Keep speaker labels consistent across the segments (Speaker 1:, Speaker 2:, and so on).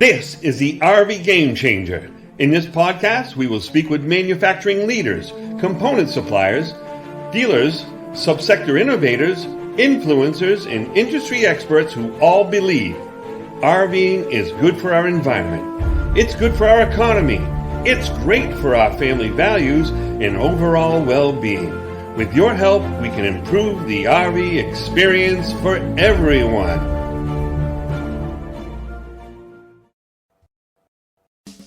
Speaker 1: This is the RV Game Changer. In this podcast, we will speak with manufacturing leaders, component suppliers, dealers, subsector innovators, influencers, and industry experts who all believe RVing is good for our environment. It's good for our economy. It's great for our family values and overall well-being. With your help, we can improve the RV experience for everyone.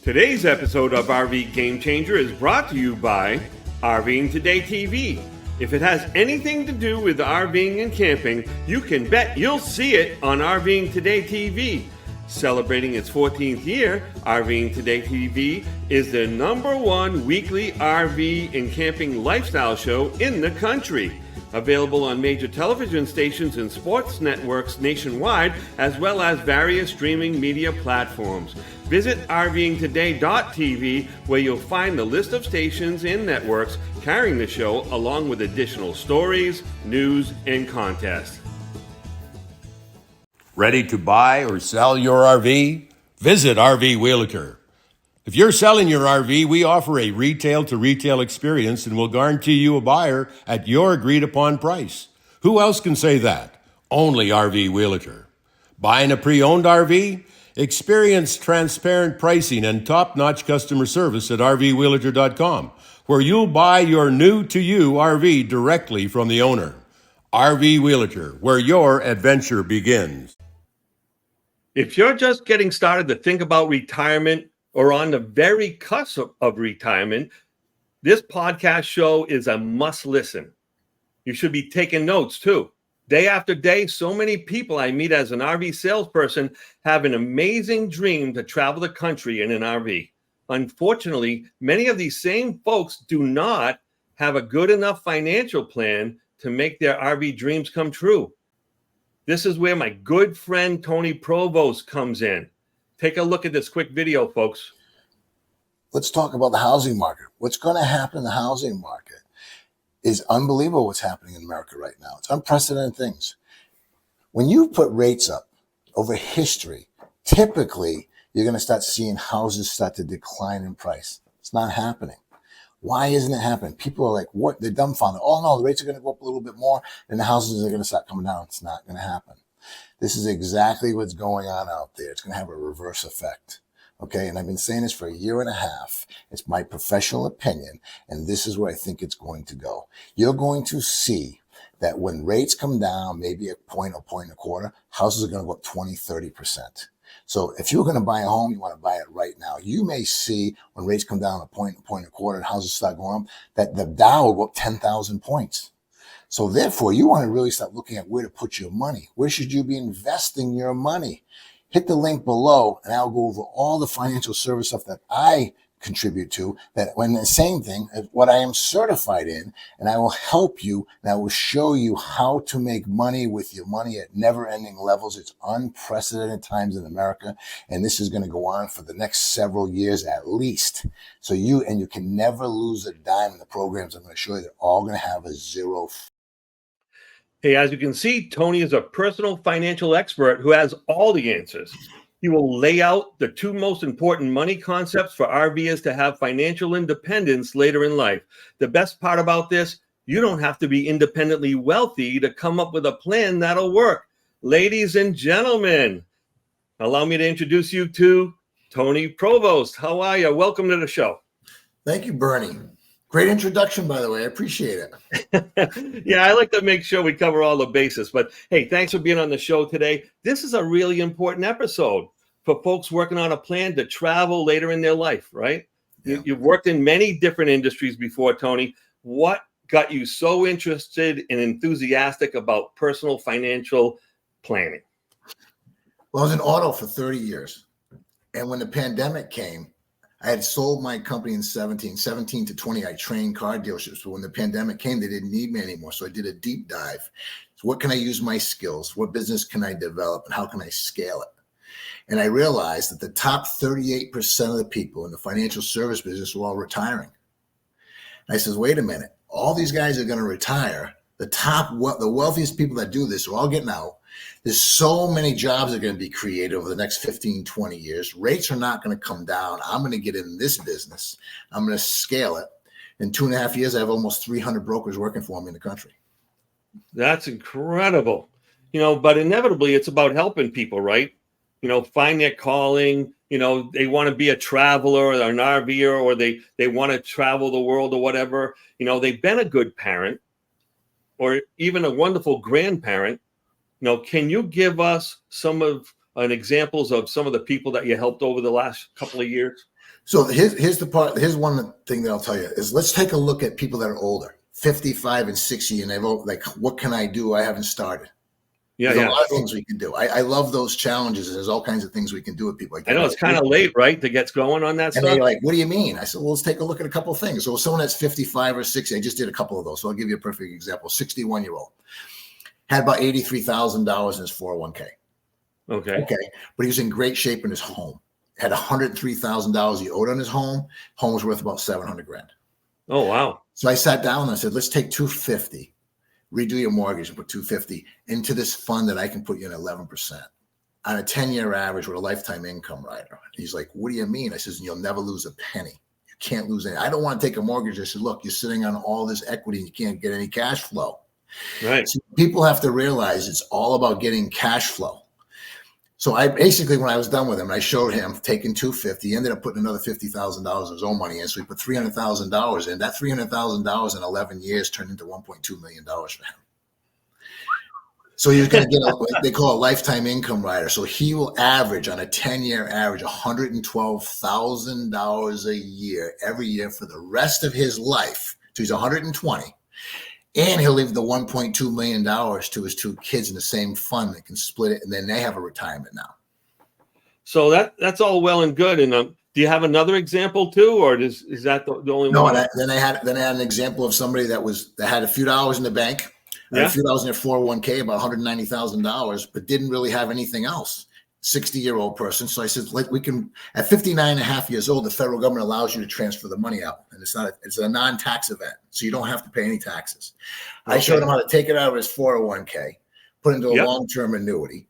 Speaker 1: Today's episode of RV Game Changer is brought to you by RVing Today TV. If it has anything to do with RVing and camping, you can bet you'll see it on RVing Today TV. Celebrating its 14th year, RVing Today TV is the #1 weekly RV and camping lifestyle show in the country. Available on major television stations and sports networks nationwide, as well as various streaming media platforms. Visit RVingToday.tv, where you'll find the list of stations and networks carrying the show, along with additional stories, news, and contests.
Speaker 2: Ready to buy or sell your RV? Visit RV Wheelaker. If you're selling your RV, we offer a retail-to-retail experience and will guarantee you a buyer at your agreed-upon price. Who else can say that? Only RV Wheelaker. Buying a pre-owned RV? Experience transparent pricing and top-notch customer service at RVWheelaker.com, where you'll buy your new-to-you RV directly from the owner. RV Wheelaker, where your adventure begins.
Speaker 1: If you're just getting started to think about retirement or on the very cusp of retirement, this podcast show is a must listen. You should be taking notes too. Day after day, so many people I meet as an RV salesperson have an amazing dream to travel the country in an RV. Unfortunately, many of these same folks do not have a good enough financial plan to make their RV dreams come true. This is where my good friend Tony Provost comes in. Take a look at this quick video, folks.
Speaker 3: Let's talk about the housing market. What's going to happen in the housing market is unbelievable what's happening in America right now. It's unprecedented things. When you put rates up over history, typically you're going to start seeing houses start to decline in price. It's not happening. Why isn't it happening? People are like, what? They're dumbfounded. Oh no, the rates are going to go up a little bit more and the houses are going to start coming down. It's not going to happen. This is exactly what's going on out there. It's going to have a reverse effect. Okay. And I've been saying this for 1.5 years. It's my professional opinion. And this is where I think it's going to go. You're going to see that when rates come down, maybe a point or point and a quarter, houses are going to go up 20-30%. So if you're going to buy a home, you want to buy it right now. You may see when rates come down a point and a quarter, and houses start going up, that the Dow will go up 10,000 points. So therefore, you want to really start looking at where to put your money. Where should you be investing your money? Hit the link below, and I'll go over all the financial service stuff that I contribute to, that when the same thing as what I am certified in, and I will help you, and I will show you how to make money with your money at never-ending levels. It's unprecedented times in America, and this is going to go on for the next several years at least. So you can never lose a dime in the programs I'm going to show you. They're all going to have a zero.
Speaker 1: Hey, as you can see, Tony is a personal financial expert who has all the answers. He will lay out the 2 most important money concepts for RVers to have financial independence later in life. The best part about this, you don't have to be independently wealthy to come up with a plan that'll work. Ladies and gentlemen, allow me to introduce you to Tony Provost. How are you? Welcome to the show.
Speaker 3: Thank you, Bernie. Great introduction, by the way. I appreciate
Speaker 1: it. Yeah, I like to make sure we cover all the bases. But hey, thanks for being on the show today. This is a really important episode for folks working on a plan to travel later in their life, right? Yeah. You've worked in many different industries before, Tony. What got you so interested and enthusiastic about personal financial planning?
Speaker 3: Well, I was in auto for 30 years. And when the pandemic came, I had sold my company in 17 to 20. I trained car dealerships, but when the pandemic came, they didn't need me anymore. So I did a deep dive. So what can I use my skills? What business can I develop? And how can I scale it? And I realized that the top 38% of the people in the financial service business were all retiring. And I says, wait a minute, all these guys are going to retire. The wealthiest people that do this are all getting out. There's so many jobs that are going to be created over the next 15, 20 years. Rates are not going to come down. I'm going to get in this business. I'm going to scale it. In 2.5 years, I have almost 300 brokers working for me in the country.
Speaker 1: That's incredible. But inevitably it's about helping people, right? Find their calling. They want to be a traveler or an RVer, or they want to travel the world or whatever. They've been a good parent or even a wonderful grandparent. Can you give us some of an examples of some of the people that you helped over the last couple of years?
Speaker 3: So here's the part. Here's one thing that I'll tell you is, let's take a look at people that are older, 55 and 60, and they've like, what can I do? I haven't started. There's a lot of things we can do. I love those challenges. There's all kinds of things we can do with people like that.
Speaker 1: I know it's kind of late, right, to get going on that stuff.
Speaker 3: And they're like, what do you mean? I said, well, let's take a look at a couple of things. So someone that's 55 or 60, I just did a couple of those. So I'll give you a perfect example. 61-year-old had about $83,000 in his 401k.
Speaker 1: Okay.
Speaker 3: But he was in great shape in his home. Had $103,000 he owed on his home. Home was worth about $700,000.
Speaker 2: Oh, wow.
Speaker 3: So I sat down and I said, let's take $250, redo your mortgage and put $250 into this fund that I can put you in 11% on a 10-year average with a lifetime income rider. He's like, what do you mean? I says, you'll never lose a penny. You can't lose any. I don't want to take a mortgage. I said, look, you're sitting on all this equity and you can't get any cash flow.
Speaker 1: Right. So
Speaker 3: people have to realize it's all about getting cash flow. So I basically, when I was done with him, I showed him taking $250. He ended up putting another $50,000 of his own money in. So he put $300,000 in. That $300,000 in 11 years turned into $1.2 million for him. So he's going to get what they call a lifetime income rider. So he will average on a 10-year average $112,000 a year every year for the rest of his life. So he's 120. And he'll leave the $1.2 million to his two kids in the same fund that can split it, and then they have a retirement now.
Speaker 1: So that's all well and good. And do you have another example too, or is that the only one?
Speaker 3: No, then I had an example of somebody that had a few dollars in the bank, a few dollars in their 401k, about $190,000, but didn't really have anything else. 60-year-old person. So I said, like, we can, at 59 and a half years old, the federal government allows you to transfer the money out, and it's a non-tax event. So you don't have to pay any taxes. Okay. I showed him how to take it out of his 401k, put it into a long-term annuity.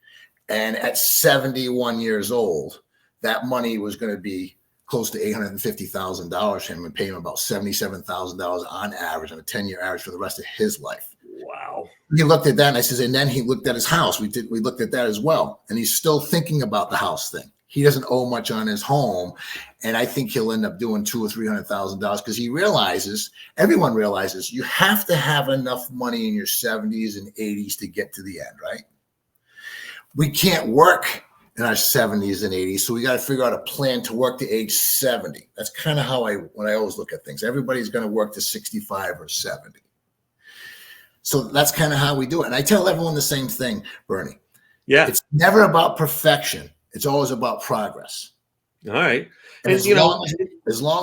Speaker 3: And at 71 years old, that money was going to be close to $850,000 for him, and pay him about $77,000 on average on a 10-year average for the rest of his life.
Speaker 1: Wow.
Speaker 3: He looked at that and I said, and then he looked at his house. We looked at that as well. And he's still thinking about the house thing. He doesn't owe much on his home. And I think he'll end up doing $200,000 or $300,000 because everyone realizes you have to have enough money in your 70s and 80s to get to the end, right? We can't work in our 70s and 80s. So we got to figure out a plan to work to age 70. That's kind of when I always look at things. Everybody's going to work to 65 or 70. So that's kind of how we do it. And I tell everyone the same thing, Bernie. Yeah. It's never about perfection. It's always about progress.
Speaker 1: All right.
Speaker 3: And as long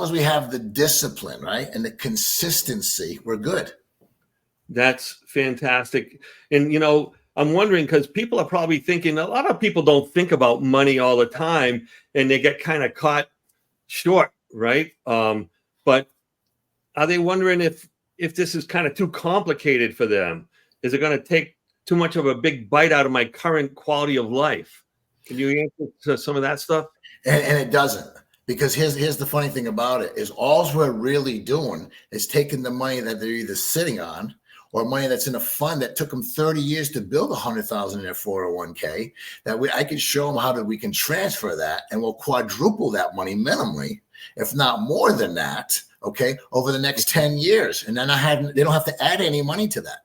Speaker 3: as we have the discipline, right, and the consistency, we're good.
Speaker 1: That's fantastic. And, I'm wondering, because people are probably thinking, a lot of people don't think about money all the time, and they get kind of caught short, right? But are they wondering if this is kind of too complicated for them? Is it going to take too much of a big bite out of my current quality of life? Can you answer to some of that stuff?
Speaker 3: And it doesn't, because here's the funny thing about it is all we're really doing is taking the money that they're either sitting on or money that's in a fund that took them 30 years to build $100,000 in their 401k. I can show them how we can transfer that, and we'll quadruple that money minimally, if not more than that. Okay, over the next 10 years. And then they don't have to add any money to that.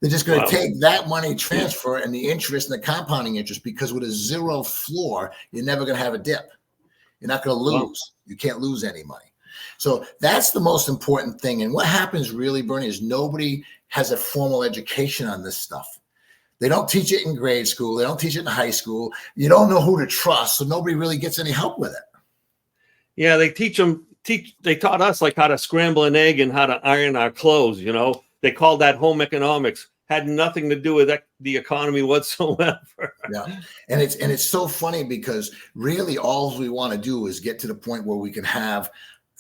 Speaker 3: They're just going to take that money, transfer, and the interest and the compounding interest, because with a zero floor, you're never going to have a dip. You're not going to lose. You can't lose any money. So that's the most important thing. And what happens really, Bernie, is nobody has a formal education on this stuff. They don't teach it in grade school. They don't teach it in high school. You don't know who to trust. So nobody really gets any help with it.
Speaker 1: Yeah, they they taught us like how to scramble an egg and how to iron our clothes. They called that home economics. Had nothing to do with the economy whatsoever.
Speaker 3: Yeah. And it's so funny because really all we want to do is get to the point where we can have,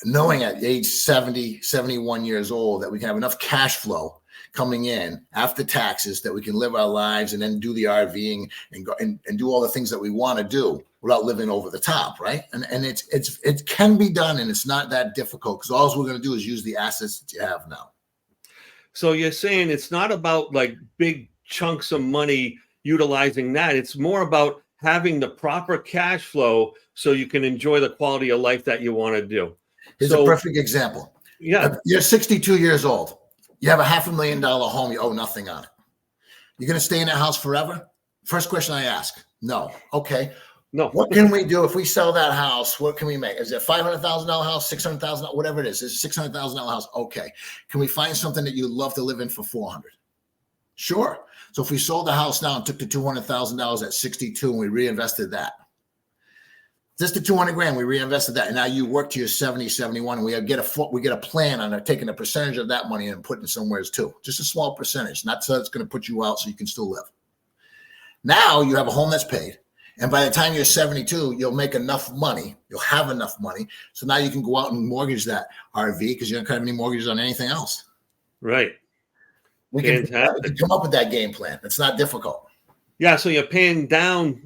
Speaker 3: knowing at age 70, 71 years old, that we can have enough cash flow coming in after taxes that we can live our lives and then do the RVing and go and do all the things that we want to do without living over the top, right? And it can be done, and it's not that difficult, because all we're going to do is use the assets that you have now.
Speaker 1: So you're saying it's not about like big chunks of money utilizing that. It's more about having the proper cash flow so you can enjoy the quality of life that you want to do.
Speaker 3: Here's a perfect example.
Speaker 1: Yeah.
Speaker 3: You're 62 years old. You have a $500,000 home. You owe nothing on it. You're going to stay in that house forever? First question I ask. No. Okay.
Speaker 1: No.
Speaker 3: What can we do if we sell that house? What can we make? Is it a $500,000 house, $600,000, whatever it is? It's a $600,000 house. Okay. Can we find something that you'd love to live in for $400,000? Sure. So if we sold the house now and took the $200,000 at 62 and we reinvested that, just the $200,000, we reinvested that, and now you work to your 70, 71, and we get a plan on taking a percentage of that money and putting it somewhere too. Just a small percentage, not so it's going to put you out so you can still live. Now you have a home that's paid, and by the time you're 72, you'll make enough money. You'll have enough money, so now you can go out and mortgage that RV because you don't have any mortgages on anything else.
Speaker 1: Right.
Speaker 3: We can come up with that game plan. It's not difficult.
Speaker 1: Yeah, so you're paying down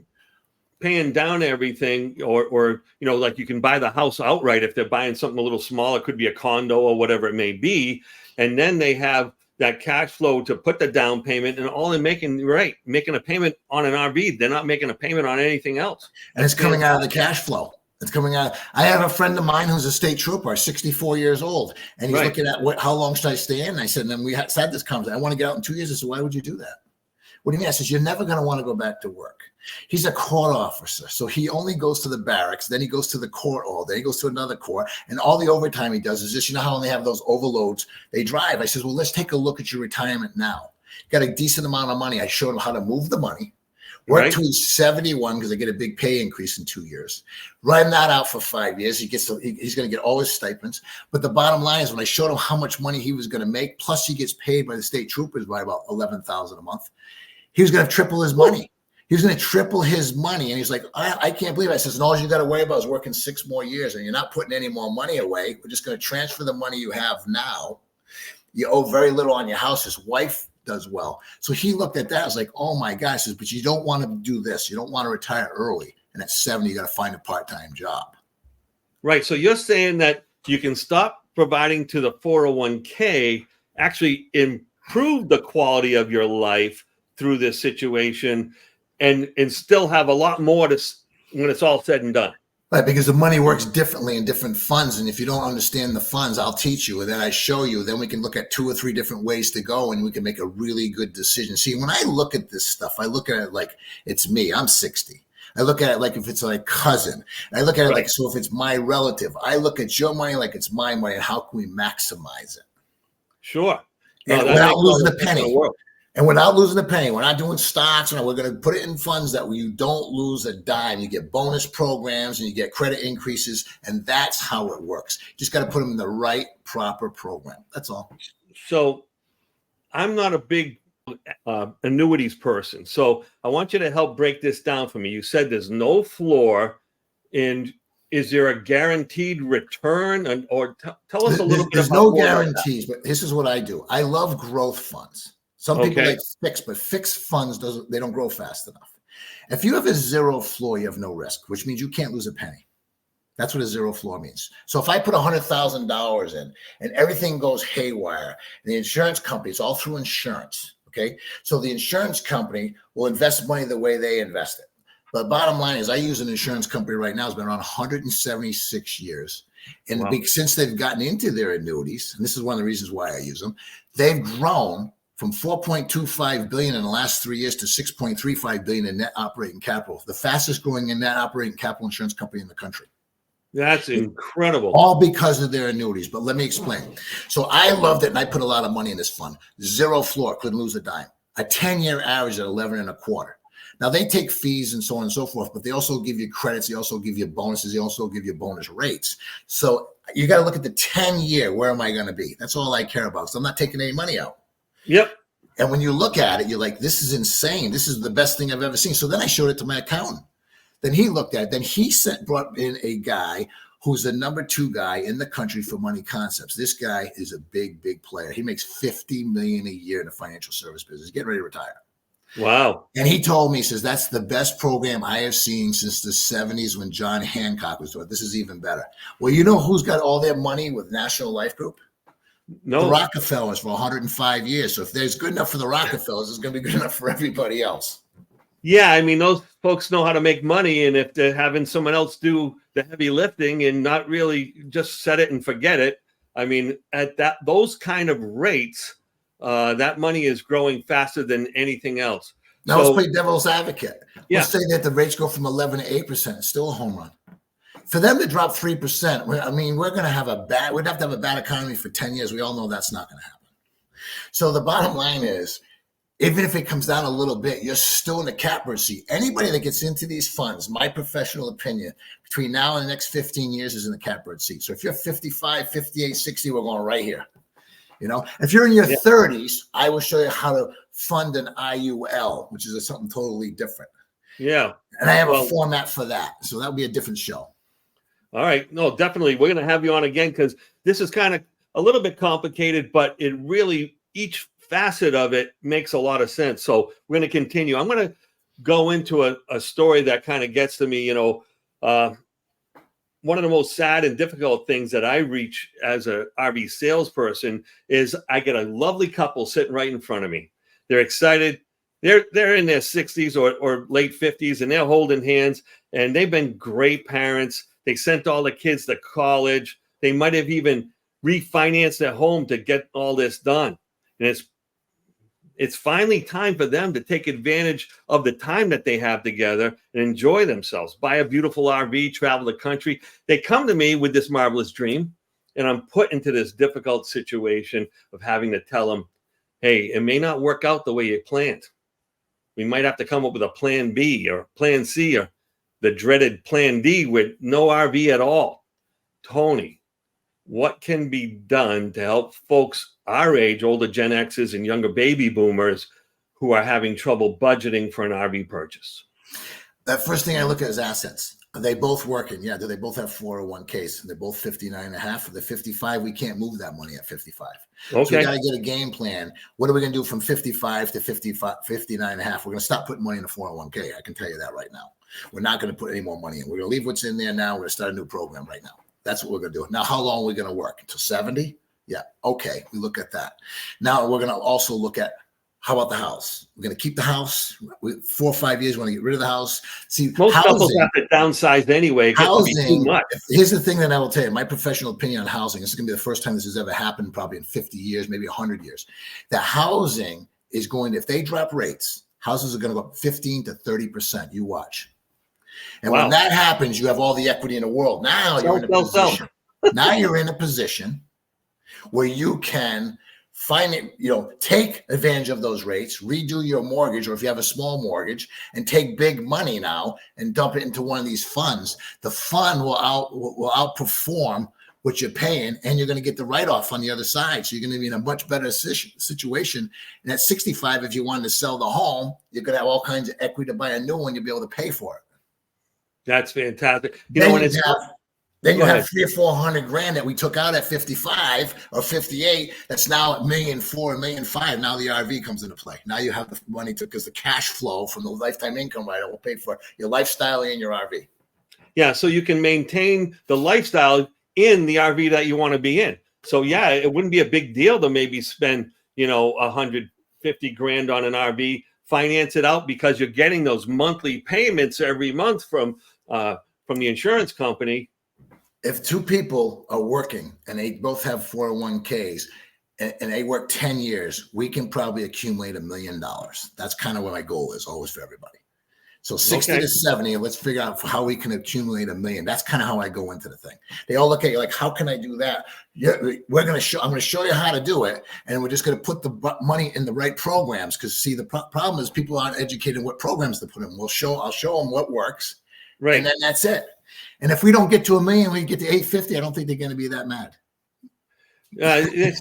Speaker 1: everything, or like you can buy the house outright if they're buying something a little smaller. It could be a condo or whatever it may be, and then they have that cash flow to put the down payment, and all they're making a payment on an RV. They're not making a payment on anything else,
Speaker 3: and it's coming out of the cash flow. It's coming out. I have a friend of mine who's a state trooper, 64 years old, and he's looking at how long should I stay in? And I said, and then we had this conversation. I want to get out in 2 years. I said, why would you do that? What do you mean? I said, you're never going to want to go back to work. He's a court officer, so he only goes to the barracks, then he goes to the court all day, he goes to another court, and all the overtime he does is just, how when they have those overloads, they drive. I said, well, let's take a look at your retirement now. Got a decent amount of money. I showed him how to move the money, work till he's 71 because they get a big pay increase in 2 years. Run that out for 5 years. He's going to get all his stipends. But the bottom line is when I showed him how much money he was going to make, plus he gets paid by the state troopers by about $11,000 a month, he was going to triple his money. He was going to triple his money. And he's like, I can't believe it. I says, and all you got to worry about is working 6 more years, and you're not putting any more money away. We're just going to transfer the money you have now. You owe very little on your house. His wife does well. So he looked at that. I was like, oh my gosh, but you don't want to do this. You don't want to retire early. And at 70, you got to find a part-time job.
Speaker 1: Right. So you're saying that you can stop providing to the 401k, actually improve the quality of your life through this situation, and still have a lot more when it's all said and done.
Speaker 3: Right, because the money works differently in different funds. And if you don't understand the funds, I'll teach you. And then I show you. Then we can look at 2 or 3 different ways to go, and we can make a really good decision. See, when I look at this stuff, I look at it like it's me. I'm 60. I look at it like if it's my cousin. I look at it like, so if it's my relative. I look at your money like it's my money, and how can we maximize it?
Speaker 1: Sure.
Speaker 3: And without losing a penny. And without losing a penny, we're not doing stocks. We're going to put it in funds that you don't lose a dime. You get bonus programs and you get credit increases, and that's how it works. You just got to put them in the right, proper program. That's all. So
Speaker 1: I'm not a big annuities person, so I want you to help break this down for me. You said there's no floor, and is there a guaranteed return? Or tell us a little bit about.
Speaker 3: There's no guarantees, but this is what I do. I love growth funds. Some people like fixed, but fixed funds they don't grow fast enough. If you have a zero floor, you have no risk, which means you can't lose a penny. That's what a zero floor means. So if I put $100,000 in and everything goes haywire, the insurance company, it's all through insurance. Okay. So the insurance company will invest money the way they invest it. But bottom line is I use an insurance company right now. It's been around 176 years. And since they've gotten into their annuities, and this is one of the reasons why I use them, they've grown from $4.25 billion in the last 3 years to $6.35 billion in net operating capital, the fastest growing in net operating capital insurance company in the country.
Speaker 1: That's incredible.
Speaker 3: All because of their annuities. But let me explain. So I loved it, and I put a lot of money in this fund. Zero floor, couldn't lose a dime. A 10-year average at 11 and a quarter. Now they take fees and so on and so forth, but they also give you credits. They also give you bonuses. They also give you bonus rates. So you got to look at the 10-year. Where am I going to be? That's all I care about. So I'm not taking any money out.
Speaker 1: Yep.
Speaker 3: And when you look at it, you're like, this is insane. This is the best thing I've ever seen. So then I showed it to my accountant. Then he looked at it. Then he brought in a guy who's the number 2 guy in the country for money concepts. This guy is a big, big player. He makes $50 million a year in the financial service business. He's getting ready to retire.
Speaker 1: Wow.
Speaker 3: And he told me, he says, that's the best program I have seen since the 70s when John Hancock was doing it. This is even better. Well, you know who's got all their money with National Life Group?
Speaker 1: No.
Speaker 3: The Rockefellers for 105 years. So if there's good enough for the Rockefellers, it's going to be good enough for everybody else.
Speaker 1: Yeah, I mean, those folks know how to make money, and if they're having someone else do the heavy lifting and not really just set it and forget it, I mean, at those kind of rates, that money is growing faster than anything else.
Speaker 3: Now let's play devil's advocate.
Speaker 1: Yeah.
Speaker 3: Let's say that the rates go from 11 to 8%. It's still a home run. For them to drop 3%, I mean, we'd have to have a bad economy for 10 years. We all know that's not going to happen. So the bottom line is, even if it comes down a little bit, you're still in the catbird seat. Anybody that gets into these funds, my professional opinion, between now and the next 15 years is in the catbird seat. So if you're 55, 58, 60, we're going right here. You know, if you're in your 30s, I will show you how to fund an IUL, which is something totally different.
Speaker 1: Yeah.
Speaker 3: And I have a format for that. So that'll be a different show.
Speaker 1: All right. No, definitely. We're going to have you on again because this is kind of a little bit complicated, but it really, each facet of it makes a lot of sense. So we're going to continue. I'm going to go into a story that kind of gets to me. You know, one of the most sad and difficult things that I reach as a RV salesperson is I get a lovely couple sitting right in front of me. They're excited. They're in their 60s or late 50s, and they're holding hands, and they've been great parents. They sent all the kids to college. They might have even refinanced their home to get all this done. And it's finally time for them to take advantage of the time that they have together and enjoy themselves, buy a beautiful RV, travel the country. They come to me with this marvelous dream, and I'm put into this difficult situation of having to tell them, hey, it may not work out the way you planned. We might have to come up with a plan B or plan C or the dreaded plan D with no RV at all. Tony, what can be done to help folks our age, older Gen Xers and younger baby boomers who are having trouble budgeting for an RV purchase?
Speaker 3: The first thing I look at is assets. Are they both working? Yeah. Do they both have 401ks? They're both 59 and a half. For the 55, we can't move that money at 55.
Speaker 1: Okay.
Speaker 3: So we got to get a game plan. What are we going to do from 55 to 59 and a half? We're going to stop putting money in the 401k. I can tell you that right now. We're not going to put any more money in. We're going to leave what's in there now. We're going to start a new program right now. That's what we're going to do. Now, how long are we going to work? Until 70? Yeah. Okay. We look at that. Now we're going to also look at, how about the house? We're going to keep the house. 4 or 5 years, we want to get rid of the house. See,
Speaker 1: most couples have to downsize anyway. It gets to be too much.
Speaker 3: Here's the thing that I will tell you, my professional opinion on housing. This is going to be the first time this has ever happened, probably in 50 years, maybe 100 years. The housing is going to, if they drop rates, houses are going to go up 15 to 30%. You watch. And when that happens, you have all the equity in the world. Now you're in a position. Now you're in a position where you can take advantage of those rates, redo your mortgage, or if you have a small mortgage, and take big money now and dump it into one of these funds. The fund will outperform what you're paying, and you're going to get the write-off on the other side. So you're going to be in a much better situation. And at 65, if you wanted to sell the home, you're going to have all kinds of equity to buy a new one. You'll be able to pay for it.
Speaker 1: That's fantastic.
Speaker 3: Then you have $300,000 or $400,000 that we took out at 55 or 58. That's now $1.4 million, $1.5 million. Now the RV comes into play. Now you have the money because the cash flow from the lifetime income rider will pay for your lifestyle and your RV.
Speaker 1: Yeah, so you can maintain the lifestyle in the RV that you want to be in. So yeah, it wouldn't be a big deal to maybe spend $150,000 on an RV, finance it out because you're getting those monthly payments every month from the insurance company.
Speaker 3: If two people are working and they both have 401ks and they work 10 years, we can probably accumulate $1 million. That's kind of what my goal is always for everybody. So 60 to 70, let's figure out how we can accumulate $1 million. That's kind of how I go into the thing. They all look at you like, how can I do that? Yeah, I'm going to show you how to do it. And we're just going to put the money in the right programs. Because see, the problem is people aren't educated in what programs to put in. I'll show them what works. Right. And then that's it. And if we don't get to $1 million, we get to 850, I don't think they're going to be that mad.
Speaker 1: There's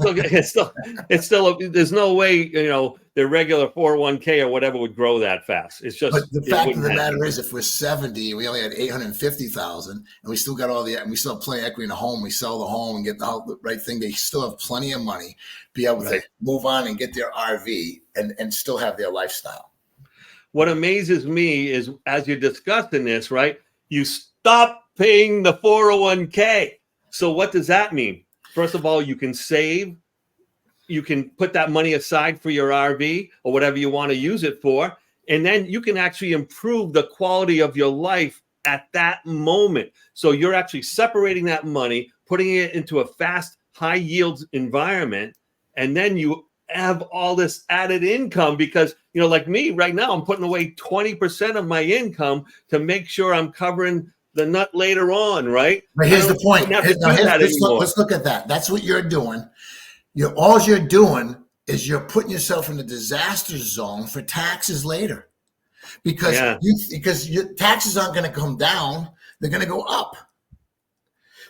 Speaker 1: no way, the regular 401k or whatever would grow that fast. It's just,
Speaker 3: But the
Speaker 1: it
Speaker 3: fact of
Speaker 1: wouldn't
Speaker 3: the
Speaker 1: happen.
Speaker 3: matter is, if we're 70, we only had 850,000, and we still got and we still have plenty of equity in the home. We sell the home and get the right thing. They still have plenty of money, be able to move on and get their RV and still have their lifestyle.
Speaker 1: What amazes me is, as you're discussing this, right, you stop paying the 401k. So what does that mean? First of all, you can save. You can put that money aside for your RV or whatever you want to use it for. And then you can actually improve the quality of your life at that moment. So you're actually separating that money, putting it into a fast, high yield environment. And then you have all this added income because, like me right now, I'm putting away 20% of my income to make sure I'm covering the nut later on, right?
Speaker 3: But here's the point. Let's look at that. That's what you're doing. All you're doing is you're putting yourself in the disaster zone for taxes later, because your taxes aren't going to come down; they're going to go up.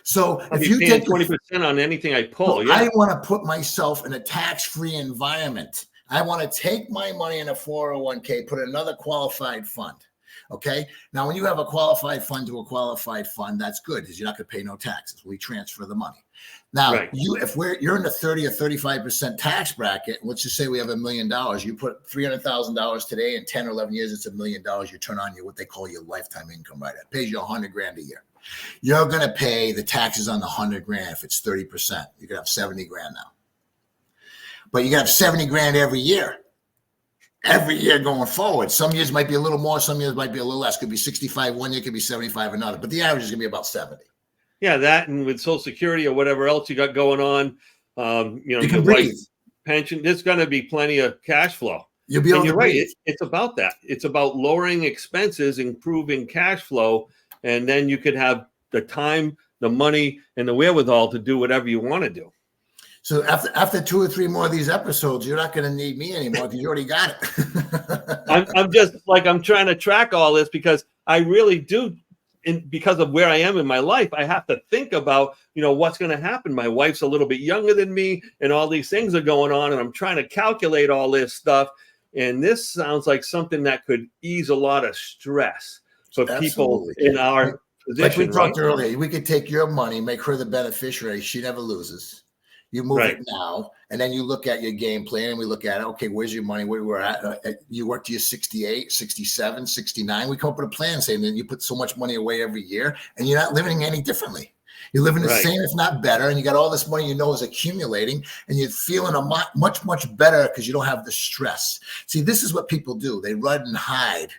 Speaker 3: So if you take
Speaker 1: 20% on anything I pull,
Speaker 3: I want to put myself in a tax-free environment. I want to take my money in a 401k, put another qualified fund. Okay. Now, when you have a qualified fund to a qualified fund, that's good because you're not going to pay no taxes. We transfer the money. Now, if you're in the 30 or 35% tax bracket, let's just say we have $1 million. You put $300,000 today, in 10 or 11 years, it's $1 million. You turn on what they call your lifetime income, right? It pays you $100,000 a year. You're going to pay the taxes on the $100,000 if it's 30%. You could have $70,000 now, but you got to have $70,000 every year. Every year going forward. Some years might be a little more, some years might be a little less. Could be 65 one year, could be 75 another, but the average is going to be about 70.
Speaker 1: Yeah, that, and with Social Security or whatever else you got going on,
Speaker 3: you can breathe.
Speaker 1: Pension, there's going to be plenty of cash flow.
Speaker 3: You'll be able to breathe.
Speaker 1: It's about that. It's about lowering expenses, improving cash flow, and then you could have the time, the money, and the wherewithal to do whatever you want to do.
Speaker 3: So after 2 or 3 more of these episodes, you're not going to need me anymore because you already got it.
Speaker 1: I'm just I'm trying to track all this because I really do, because of where I am in my life, I have to think about, what's going to happen. My wife's a little bit younger than me and all these things are going on, and I'm trying to calculate all this stuff. And this sounds like something that could ease a lot of stress for people in our position.
Speaker 3: Like we talked earlier, we could take your money, make her the beneficiary. She never loses. You move it now, and then you look at your game plan, and we look at it. Okay, where's your money? Where we're at? You work to your 68, 67, 69. We come up with a plan saying that you put so much money away every year, and you're not living any differently. You're living the same, if not better, and you got all this money is accumulating, and you're feeling much, much better because you don't have the stress. See, this is what people do. They run and hide.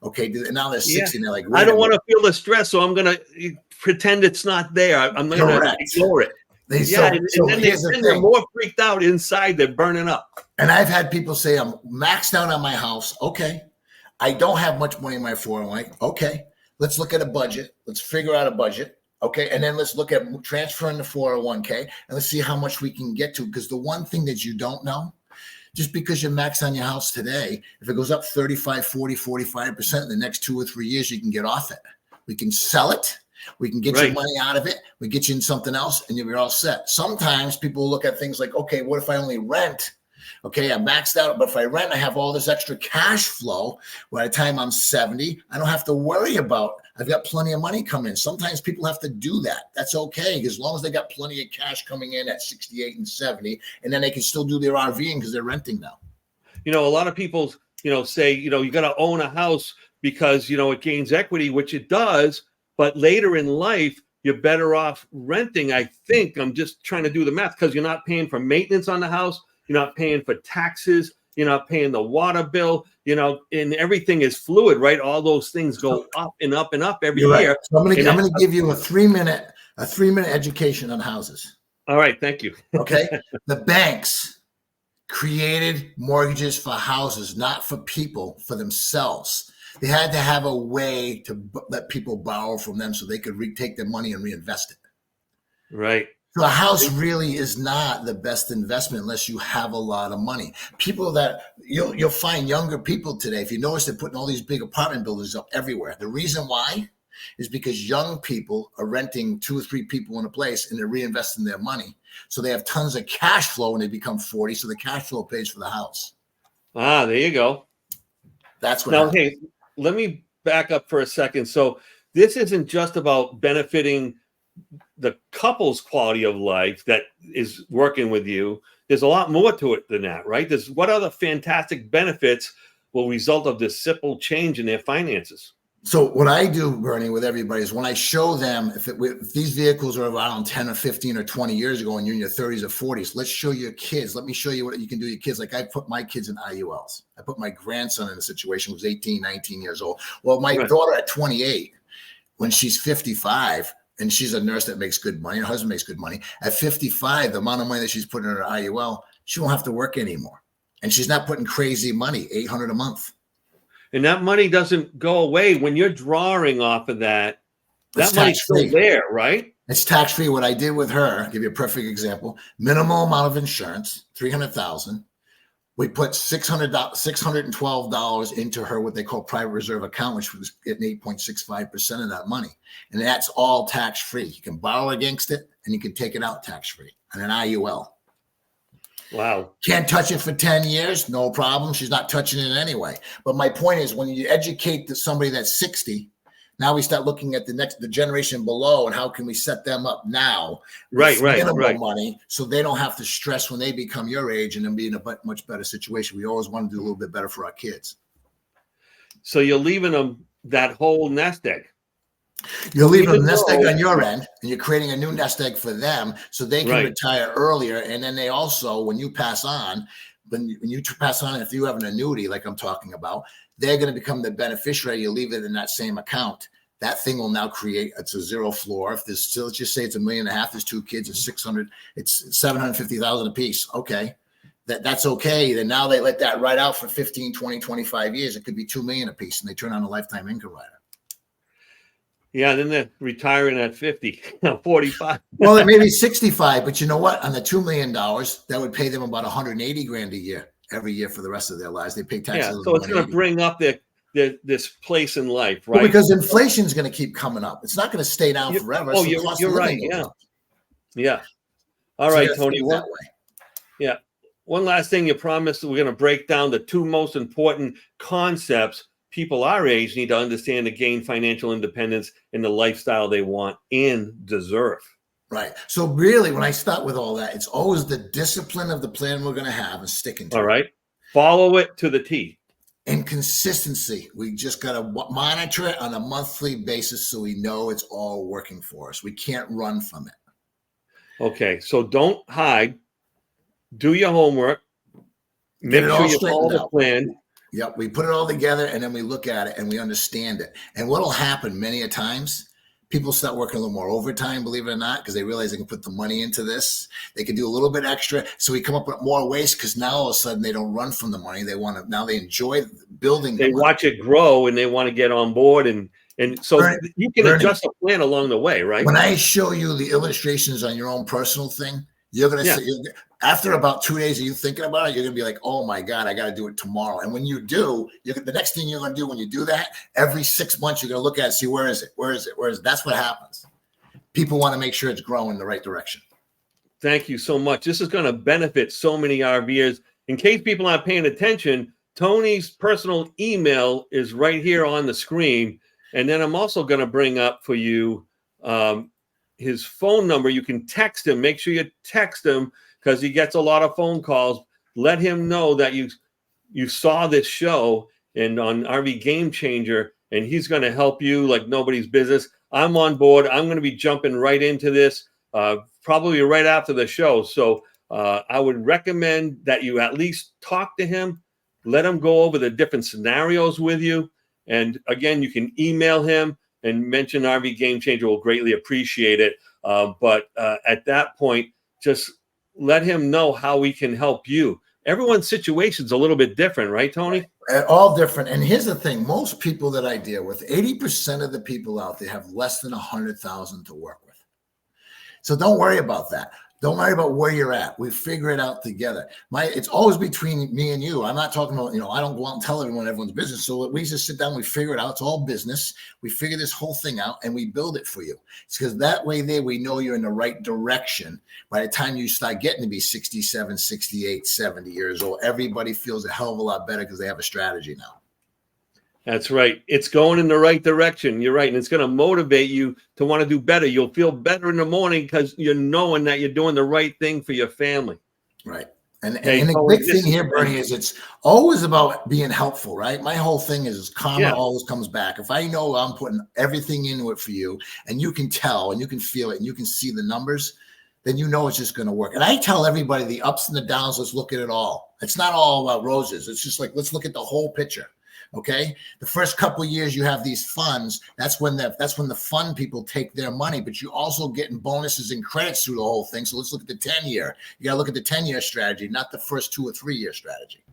Speaker 3: Okay, and now they're 60, and they're like,
Speaker 1: I don't want to feel the stress, so I'm going to pretend it's not there. I'm going to ignore it. They're more freaked out inside. They're burning up.
Speaker 3: And I've had people say, I'm maxed out on my house. Okay. I don't have much money in my 401k. Okay. Let's look at a budget. Let's figure out a budget. Okay. And then let's look at transferring the 401k and let's see how much we can get to. Because the one thing that you don't know, just because you're maxed on your house today, if it goes up 35, 40, 45% in the next 2 or 3 years, you can get off it. We can sell it. We can get your money out of it. We get you in something else and you're all set. Sometimes people look at things like, okay, what if I only rent? Okay, I'm maxed out, but if I rent, I have all this extra cash flow. By the time I'm 70, I don't have to worry about, I've got plenty of money coming in. Sometimes people have to do that. That's okay, as long as they got plenty of cash coming in at 68 and 70, and then they can still do their RVing because they're renting now.
Speaker 1: A lot of people, say, you got to own a house because, it gains equity, which it does. But later in life, you're better off renting. I think I'm just trying to do the math because you're not paying for maintenance on the house. You're not paying for taxes. You're not paying the water bill, and everything is fluid, right? All those things go up and up and up every year.
Speaker 3: Right. So I'm going to give you a 3-minute education on houses.
Speaker 1: All right. Thank you.
Speaker 3: Okay. The banks created mortgages for houses, not for people, for themselves. They had to have a way to let people borrow from them so they could take their money and reinvest it.
Speaker 1: Right.
Speaker 3: So a house really is not the best investment unless you have a lot of money. People that you'll find younger people today, if you notice, they're putting all these big apartment buildings up everywhere. The reason why is because young people are renting 2 or 3 people in a place and they're reinvesting their money. So they have tons of cash flow when they become 40. So the cash flow pays for the house.
Speaker 1: Ah, there you go.
Speaker 3: That's what
Speaker 1: Now,
Speaker 3: happens.
Speaker 1: hey, let me back up for a second. So this isn't just about benefiting the couple's quality of life that is working with you. There's a lot more to it than that, right? There's what other fantastic benefits will result of this simple change in their finances.
Speaker 3: So what I do, Bernie, with everybody is when I show them, if these vehicles are around 10 or 15 or 20 years ago and you're in your 30s or 40s, let's show your kids. Let me show you what you can do to your kids. Like I put my kids in IULs. I put my grandson in a situation who was 18, 19 years old. Well, my daughter at 28, when she's 55, and she's a nurse that makes good money, her husband makes good money. At 55, the amount of money that she's putting in her IUL, she won't have to work anymore. And she's not putting crazy money, $800 a month.
Speaker 1: And that money doesn't go away when you're drawing off of that. That money's still there, right?
Speaker 3: It's tax-free. What I did with her, I'll give you a perfect example. Minimal amount of insurance, $300,000. We put $612 into her, what they call private reserve account, which was getting 8.65% of that money. And that's all tax-free. You can borrow against it and you can take it out tax-free on an IUL.
Speaker 1: Wow.
Speaker 3: Can't touch it for 10 years. No problem. She's not touching it anyway. But my point is when you educate somebody that's 60, now we start looking at the generation below and how can we set them up now?
Speaker 1: Right.
Speaker 3: Money so they don't have to stress when they become your age and then be in a much better situation. We always want to do a little bit better for our kids.
Speaker 1: So you're leaving them that whole nest egg.
Speaker 3: You're leaving a nest egg on your end and you're creating a new nest egg for them so they can retire earlier. And then they also, when you pass on, if you have an annuity, like I'm talking about, they're going to become the beneficiary. You leave it in that same account. That thing will now it's a zero floor. If there's still, let's just say it's $1.5 million, there's 2 kids, it's 600, it's 750,000 a piece. Okay. That's okay. Then now they let that ride out for 15, 20, 25 years. It could be $2 million a piece and they turn on a lifetime income rider.
Speaker 1: Yeah, then they're retiring at 50, 45.
Speaker 3: Well, it may be 65, but you know what? On the $2 million, that would pay them about 180 grand a year, every year for the rest of their lives. They pay taxes.
Speaker 1: Yeah, so it's going to bring up this place in life, right?
Speaker 3: Well, because inflation is going to keep coming up. It's not going to stay down forever.
Speaker 1: Oh, so you're right. Yeah. Yeah. All right, Tony. Yeah. One last thing you promised, we're going to break down the 2 most important concepts people our age need to understand to gain financial independence in the lifestyle they want and deserve.
Speaker 3: Right. So really, when I start with all that, it's always the discipline of the plan we're going to have and sticking to it.
Speaker 1: All right. Follow it to the T.
Speaker 3: And consistency. We just got to monitor it on a monthly basis so we know it's all working for us. We can't run from it.
Speaker 1: Okay. So don't hide. Do your homework. Make sure you follow the plan.
Speaker 3: Yep, we put it all together and then we look at it and we understand it. And what will happen many a times, people start working a little more overtime, believe it or not, because they realize they can put the money into this. They can do a little bit extra. So we come up with more waste because now all of a sudden they don't run from the money. They want to, now they enjoy building.
Speaker 1: They watch it grow and they want to get on board. And so you can adjust the plan along the way, right?
Speaker 3: When I show you the illustrations on your own personal thing, you're going to see, after about 2 days of you thinking about it, you're going to be like, oh my God, I got to do it tomorrow. And when you do, the next thing you're going to do when you do that, every 6 months, you're going to look at it, see, where is it? That's what happens. People want to make sure it's growing in the right direction.
Speaker 1: Thank you so much. This is going to benefit so many RVers. In case people aren't paying attention, Tony's personal email is right here on the screen. And then I'm also going to bring up for you his phone number. You can text him. Make sure you text him because he gets a lot of phone calls. Let him know that you saw this show and on RV Game Changer, and he's going to help you like nobody's business. I'm on board. I'm going to be jumping right into this probably right after the show. So I would recommend that you at least talk to him, let him go over the different scenarios with you. And again, you can email him and mention RV Game Changer. Will greatly appreciate it. But at that point, just let him know how we can help you. Everyone's situation is a little bit different, right, Tony?
Speaker 3: All different. And here's the thing. Most people that I deal with, 80% of the people out there have less than 100,000 to work with. So don't worry about that. Don't worry about where you're at. We figure it out together. It's always between me and you. I'm not talking about, I don't go out and tell everyone everyone's business. So we just sit down, we figure it out. It's all business. We figure this whole thing out and we build it for you. It's because that way we know you're in the right direction. By the time you start getting to be 67, 68, 70 years old, everybody feels a hell of a lot better because they have a strategy now.
Speaker 1: That's right. It's going in the right direction. You're right. And it's going to motivate you to want to do better. You'll feel better in the morning because you're knowing that you're doing the right thing for your family.
Speaker 3: Right. And the big thing here, Bernie, is it's always about being helpful, right? My whole thing is karma always comes back. If I know I'm putting everything into it for you and you can tell and you can feel it and you can see the numbers, then you know it's just going to work. And I tell everybody the ups and the downs, let's look at it all. It's not all about roses. It's just like, let's look at the whole picture. Okay. The first couple of years you have these funds. That's when the fund people take their money, but you also getting bonuses and credits through the whole thing. So let's look at the 10-year. You got to look at the 10-year strategy, not the first 2 or 3 year strategy.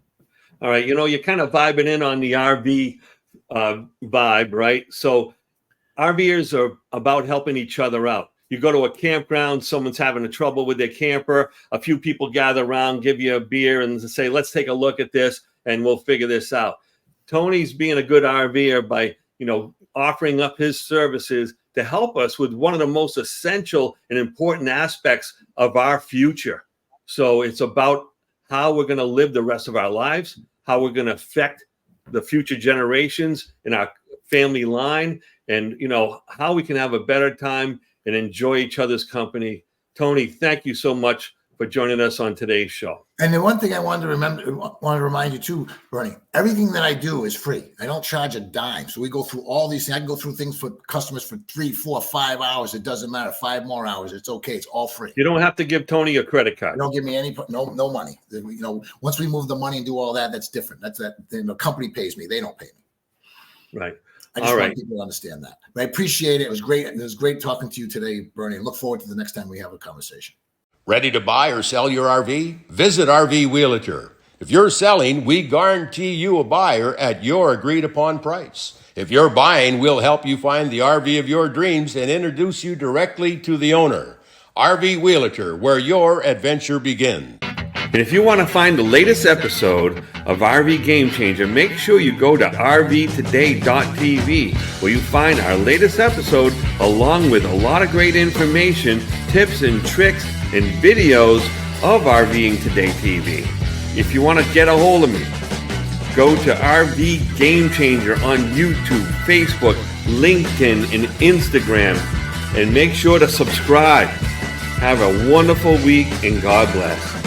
Speaker 1: All right. You're kind of vibing in on the RV vibe, right? So RVers are about helping each other out. You go to a campground, someone's having a trouble with their camper. A few people gather around, give you a beer and say, let's take a look at this and we'll figure this out. Tony's being a good RVer by, offering up his services to help us with one of the most essential and important aspects of our future. So it's about how we're going to live the rest of our lives, how we're going to affect the future generations in our family line, and, how we can have a better time and enjoy each other's company. Tony, thank you so much for joining us on today's show.
Speaker 3: And the one thing I wanted to remind you too, Bernie, everything that I do is free. I don't charge a dime. So we go through all these things. I can go through things for customers for 3, 4, 5 hours. It doesn't matter. 5 more hours. It's okay. It's all free.
Speaker 1: You don't have to give Tony a credit card.
Speaker 3: You don't give me no money. Once we move the money and do all that, that's different. The company pays me. They don't pay me.
Speaker 1: Right.
Speaker 3: I just want people to understand that. But I appreciate it. It was great. It was great talking to you today, Bernie. And look forward to the next time we have a conversation.
Speaker 2: Ready to buy or sell your RV? Visit RV Wheelager. If you're selling, we guarantee you a buyer at your agreed upon price. If you're buying, we'll help you find the RV of your dreams and introduce you directly to the owner. RV Wheelager, where your adventure begins.
Speaker 1: And if you want to find the latest episode of RV Game Changer, make sure you go to rvtoday.tv, where you find our latest episode along with a lot of great information, tips and tricks, and videos of RVing Today TV. If you want to get a hold of me, go to RV Game Changer on YouTube, Facebook, LinkedIn, and Instagram, and make sure to subscribe. Have a wonderful week, and God bless.